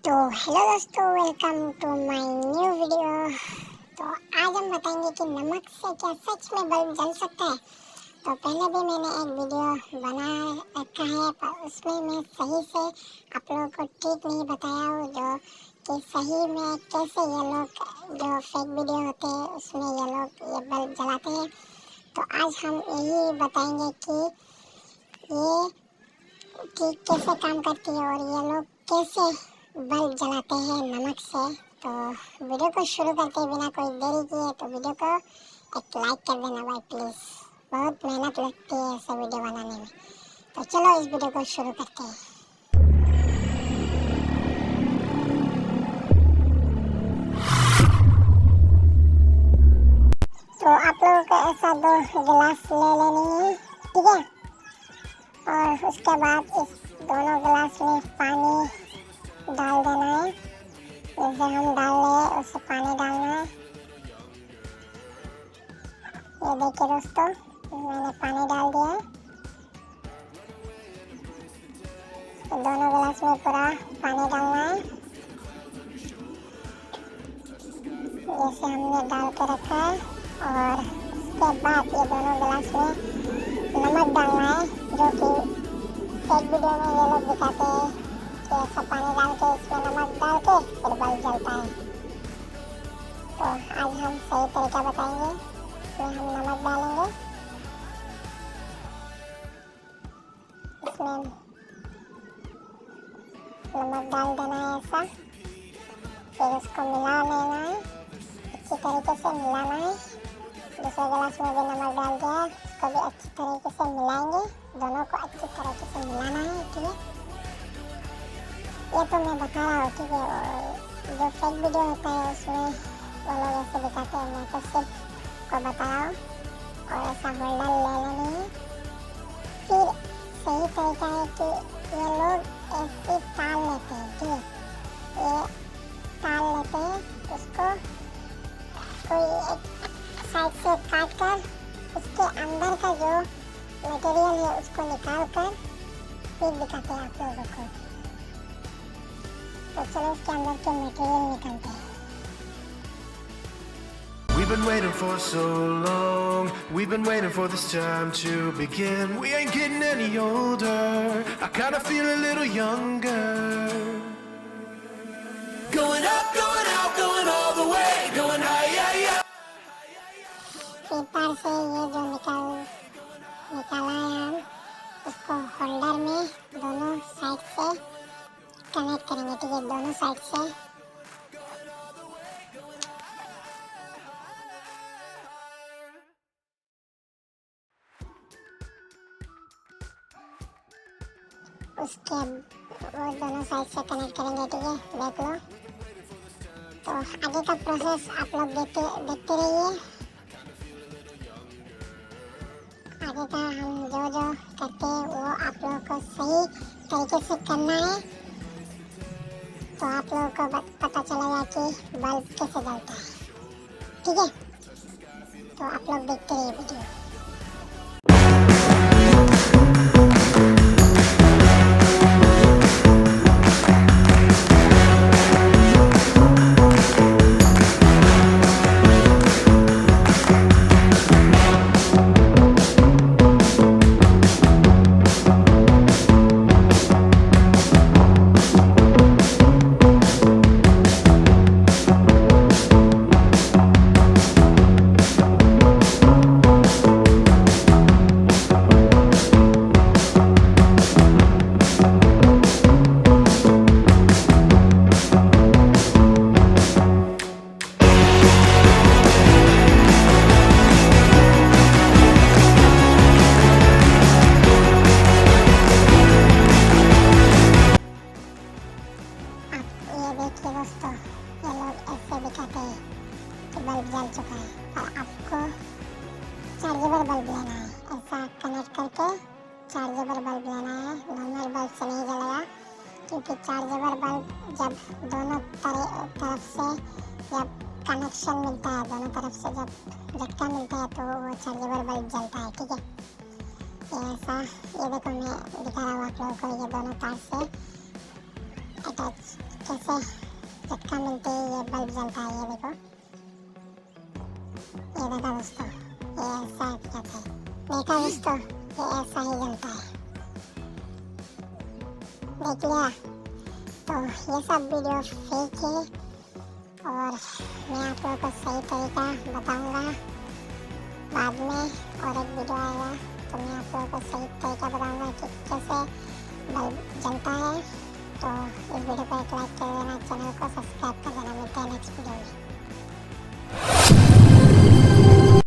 तो हेलो दोस्तों, welcome to my new video. तो आज हम बताएंगे कि नमक से क्या सच में बल्ब जल सकता है। तो पहले भी मैंने एक वीडियो बना रखा है, पर उसमें मैं सही से आप लोगों को ठीक नहीं बताया हूँ जो कि सही में कैसे ये लोग जो फेक वीडियो होते हैं उसमें ये लोग ये बल्ब जलाते हैं। तो आज हम यही बताएंगे कि ये ठीक कैसे काम करती है और ये लोग कैसे बल्ब जलाते हैं नमक से। तो वीडियो को शुरू करते बिना कोई देरी किए तो वीडियो को एक लाइक कर देना भाई प्लीज़। बहुत मेहनत लगती है ऐसे वीडियो बनाने में। तो चलो इस वीडियो को शुरू करते हैं। तो आप लोगों को ऐसा 2 गिलास ले लेनी है, ठीक है। और उसके बाद इस दोनों गिलास में पानी डाल देना है। जैसे हम डाल रहे उससे पानी डालना है। ये देखिए दोस्तों, मैंने पानी डाल दिया है। तो दोनों गिलास में पूरा पानी डालना है जैसे हमने डाल के रखा है। और उसके बाद ये दोनों गिलास में नमक डालना है, जो कि एक वीडियो में ये लोग दिखाते हैं कि ऐसा पानी डाल के इसमें नमक डाल के फिर बल्ब जलता है। तो आज हम सही तरीका बताएंगे। इसमें हम नमक डालेंगे, इसमें नमक डाल देना है ऐसा। फिर उसको मिला लेना है, अच्छी तरीके से मिलाना है। दूसरे गिलास में भी नमक डाल दिया, उसको भी अच्छी तरीके से मिलाएंगे। दोनों को अच्छी तरीके से मिलाना है, ठीक है। ये तो मैं बता रहा हूँ, ठीक है। और जो फेक वीडियो होता है उसमें वो लोग ऐसे दिखाते हैं, मैं तो सिर्फ को बता रहा हूँ। और ऐसा होल्डर ले लेनी है। फिर सही तरीका है कि ये लोग ऐसे ताल लेते हैं, ठीक है। ये ताल लेते हैं, उसको कोई एक साइड से काट कर उसके अंदर का जो मटेरियल है उसको निकाल कर फिर दिखाते हैं आप लोगों को। तो चलो उसके अंदर के मटेरियल निकालते हैं। We've been waiting for so long. We've been waiting for this time to begin. We ain't getting any older. I kinda feel a little younger. Going up, going out, going all the way. Going higher, higher. Paper से ये जो निकाला है हम उसको holder में दोनों side से कनेक्ट करेंगे, ठीक है। दोनों साइड से उसके वो दोनों साइड से कनेक्ट करेंगे, ठीक है। देख लो। तो आगे का प्रोसेस आप लोग देखते रहिए। आगे का हम जो करते हैं वो आप लोगों को सही तरीके से करना है। तो आप लोगों को पता चलेगा कि बल्ब कैसे जलता है, ठीक है। तो आप लोग देखते रहिए वीडियो। देखिए दोस्तों, ये लोग ऐसे दिखाते हैं कि बल्ब जल चुका है, और आपको चार्जेबल बल्ब लेना है। ऐसा कनेक्ट करके चार्जेबल बल्ब लेना है। नॉर्मल बल्ब से नहीं जलेगा, क्योंकि चार्जेबल बल्ब जब दोनों तरफ से जब कनेक्शन मिलता है, दोनों तरफ से जब झटका मिलता है तो वो चार्जेबल बल्ब जलता है, ठीक है। ये ऐसा, ये देखो मैं दिखा रहा हूँ आप लोगों को, ये दोनों तार से अटैच कैसे झटका मिलते ही ये बल्ब जलता है। ये देखो, ये देखा दोस्तों, ये ऐसा कहते हैं। देखा दोस्तों, ये ऐसा ही जलता है। देख लिया। तो ये सब वीडियो फेक है और मैं आप लोगों को सही तरीका बताऊंगा बाद में। और एक वीडियो आएगा तो मैं आप लोगों को सही तरीका बताऊंगा कि कैसे बल्ब जलता है। तो इस वीडियो को एक लाइक कर देना, चैनल को सब्सक्राइब